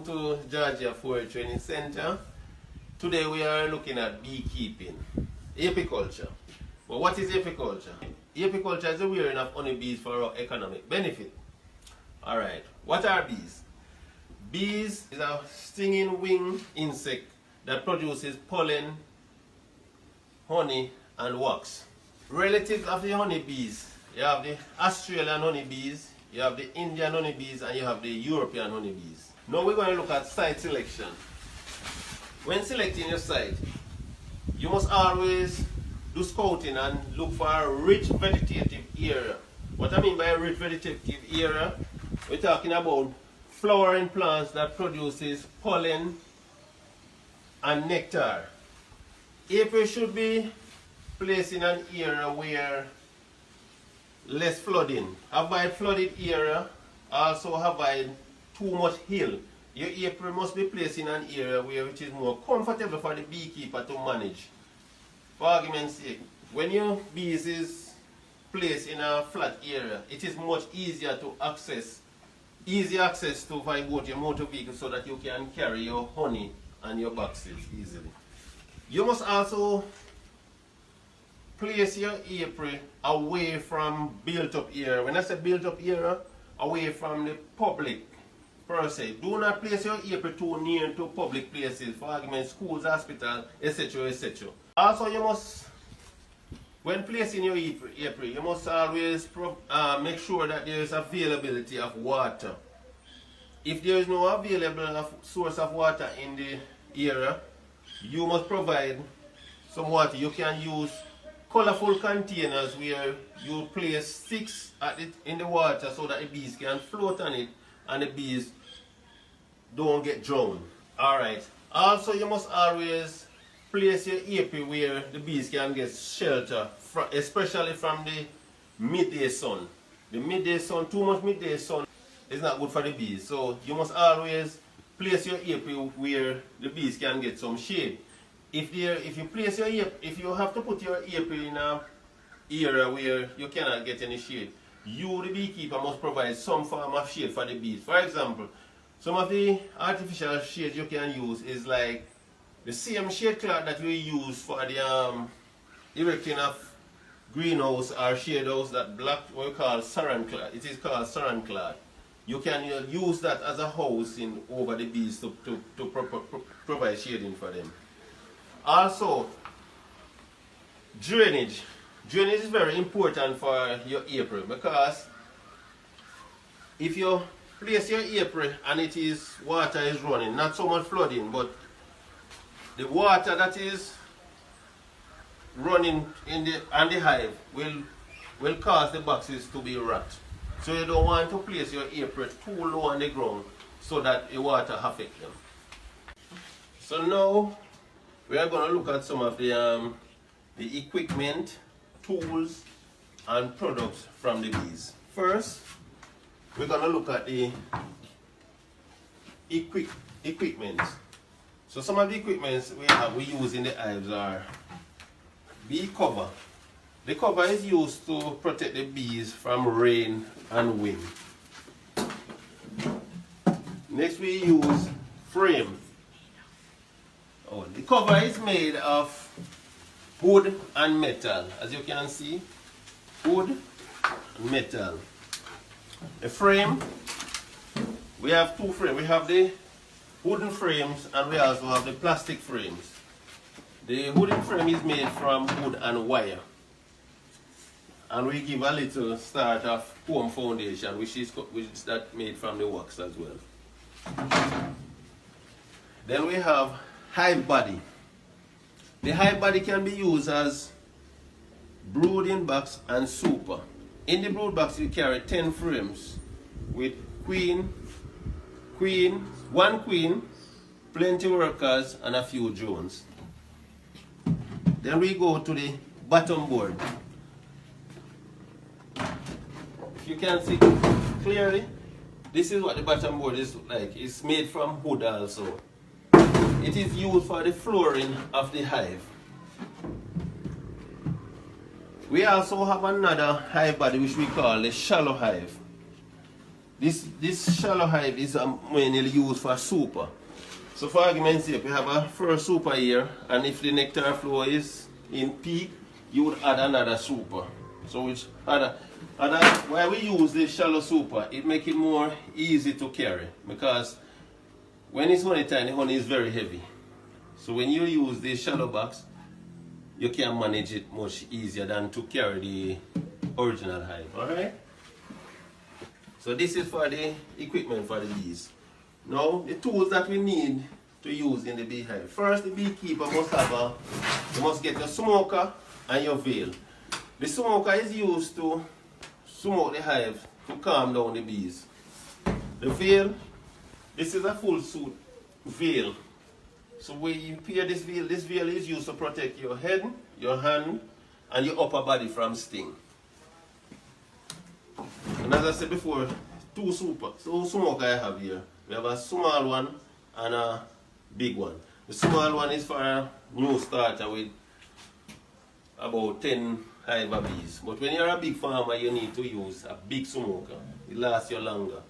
To Georgia Forest Training Center. Today we are looking at beekeeping, apiculture. But what is apiculture? Apiculture is the rearing of honeybees for our economic benefit. Alright, what are bees? Bees is a stinging wing insect that produces pollen, honey and wax. Relatives of the honeybees, you have the Australian honeybees, you have the Indian honeybees and you have the European honeybees. Now we're going to look at site selection. When selecting your site, you must always do scouting and look for a rich vegetative area. What I mean by a rich vegetative area, we're talking about flowering plants that produces pollen and nectar. Apiary should be placed in an area where less flooding. Avoid flooded area, also avoid too much hill. Your apiary must be placed in an area where it is more comfortable for the beekeeper to manage. For argument's sake, when your bees is placed in a flat area, it is much easier to access, easy access to by both your motor vehicle so that you can carry your honey and your boxes easily. You must also place your apiary away from built up area. When I say built up area, away from the public per se. Do not place your apiary too near to public places, for argument, schools, hospitals, etc. etc. Also, you must, when placing your apiary, you must always make sure that there is availability of water. If there is no available source of water in the area, you must provide some water. You can use colorful containers where you place sticks in the water so that the bees can float on it and the bees don't get drowned. Alright. Also, you must always place your apiary where the bees can get shelter, especially from the midday sun. The midday sun, too much midday sun is not good for the bees. So you must always place your apiary where the bees can get some shade. If you have to put your apiary in an area where you cannot get any shade, you, the beekeeper, must provide some form of shade for the bees. For example, some of the artificial shades you can use is like the same shade cloth that you use for the erecting of greenhouse or shade house, that black, what we call saran cloth. It is called saran cloth. You can use that as a housing over the bees to provide shading for them. Also, drainage. Drainage is very important for your apiary because if you place your apiary and water is running, not so much flooding, but the water that is running on the hive will cause the boxes to be rot. So you don't want to place your apiary too low on the ground so that the water affects them. So now we are going to look at some of the equipment, tools and products from the bees. First, we're going to look at the equipment. So some of the equipment we use in the hives are bee cover. The cover is used to protect the bees from rain and wind. Next we use frame. The cover is made of wood and metal. As you can see, wood and metal. The frame, we have two frames. We have the wooden frames and we also have the plastic frames. The wooden frame is made from wood and wire. And we give a little start of foam foundation, which is that made from the wax as well. Then we have hive body. The hive body can be used as brooding box and super. In the brood box you carry 10 frames with one queen, plenty workers and a few drones. Then we go to the bottom board. If you can see clearly, this is what the bottom board is like. It's made from wood also. It is used for the flooring of the hive. We also have another hive body which we call the shallow hive. This shallow hive is mainly used for super. So for argument's sake, we have a first super here, and if the nectar flow is in peak, you would add another super. So which why we use this shallow super, it makes it more easy to carry, because when it's honey time, the honey is very heavy. So when you use this shallow box, you can manage it much easier than to carry the original hive. Alright? So this is for the equipment for the bees. Now, the tools that we need to use in the beehive. First, the beekeeper you must get your smoker and your veil. The smoker is used to smoke the hive to calm down the bees. The veil, this is a full suit veil. So when you pair this veil is used to protect your head, your hand, and your upper body from sting. And as I said before, two smoker I have here. We have a small one and a big one. The small one is for a new starter with about 10 hive bees. But when you're a big farmer, you need to use a big smoker. It lasts you longer.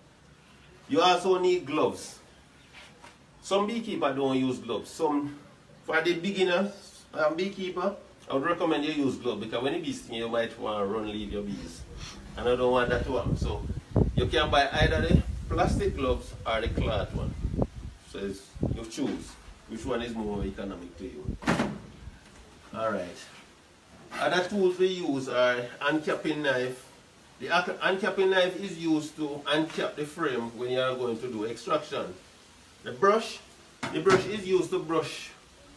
You also need gloves. Some beekeepers don't use gloves. For the beginner beekeeper, I would recommend you use gloves, because when the bees sting, you might want to run leave your bees. And I don't want that to happen. So you can buy either the plastic gloves or the cloth one. So you choose which one is more economic to you. Alright. Other tools we use are uncapping knife. The uncapping knife is used to uncap the frame when you are going to do extraction. The brush is used to brush.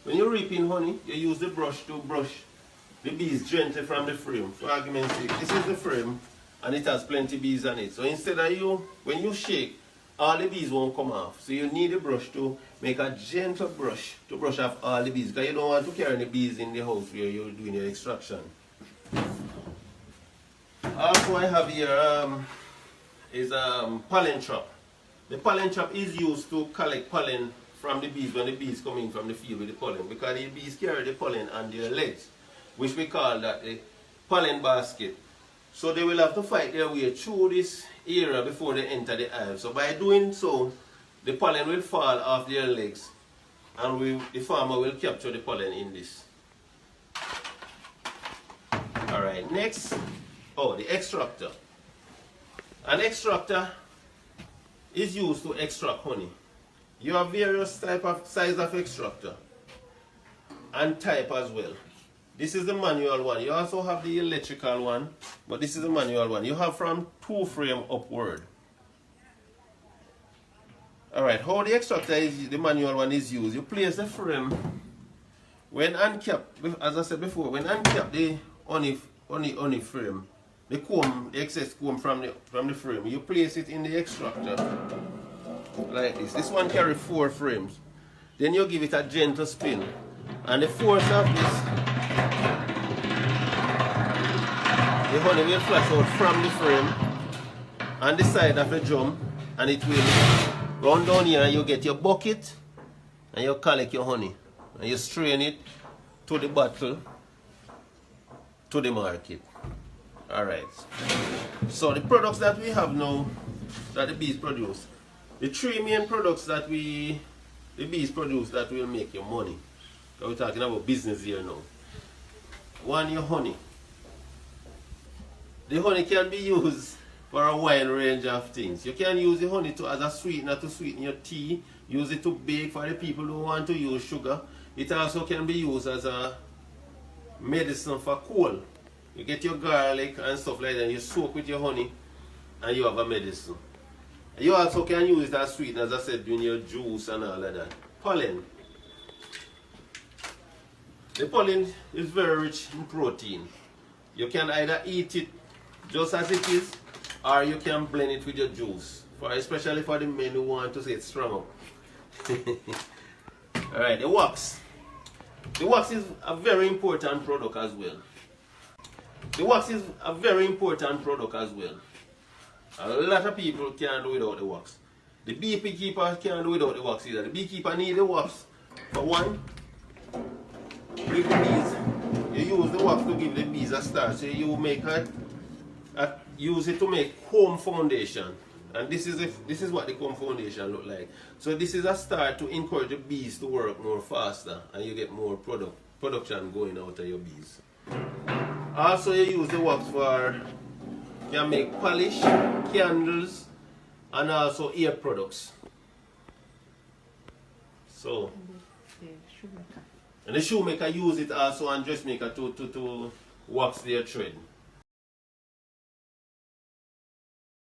When you're reaping honey, you use the brush to brush the bees gently from the frame. For argument's sake, this is the frame and it has plenty of bees on it. So instead of when you shake, all the bees won't come off. So you need a brush to make a gentle brush to brush off all the bees, because you don't want to carry any bees in the house where you're doing your extraction. Also I have here is pollen trap. The pollen trap is used to collect pollen from the bees when the bees come in from the field with the pollen, because the bees carry the pollen on their legs, which we call that the pollen basket. So they will have to fight their way through this area before they enter the hive. So by doing so, the pollen will fall off their legs, and the farmer will capture the pollen in this. Alright, next, the extractor. An extractor is used to extract honey. You have various size of extractor and type as well. This is the manual one. You also have the electrical one, but this is the manual one. You have from 2 frame upward. Alright, how the extractor the manual one is used. You place the frame, when uncapped, as I said before, when uncapped the honey frame, the excess comb from the frame, you place it in the extractor like this. This one carries 4 frames. Then you give it a gentle spin, and the force of this, the honey will flash out from the frame on the side of the drum, and it will run down here, and you get your bucket and you collect your honey and you strain it to the bottle to the market. Alright, so the products that we have now that the bees produce, the 3 main products that the bees produce that will make you money. So we're talking about business here now. One, your honey. The honey can be used for a wide range of things. You can use the honey as a sweetener to sweeten your tea. Use it to bake for the people who want to use sugar. It also can be used as a medicine for cold. You get your garlic and stuff like that, you soak with your honey, and you have a medicine. You also can use it as sweetener, as I said, doing your juice and all of that. Pollen. The pollen is very rich in protein. You can either eat it just as it is, or you can blend it with your juice, especially for the men who want to say it's strong up. Alright, the wax. The wax is a very important product as well. The wax is a very important product as well. A lot of people can't do without the wax. The beekeeper can't do without the wax either. The beekeeper needs the wax for one, give the bees. You use the wax to give the bees a start. So you make use it to make home foundation. And this is what the comb foundation look like. So this is a start to encourage the bees to work more faster and you get more production going out of your bees. Also you use the wax for, you can make polish, candles, and also ear products. So, and the shoemaker use it also and dressmaker to wax their thread.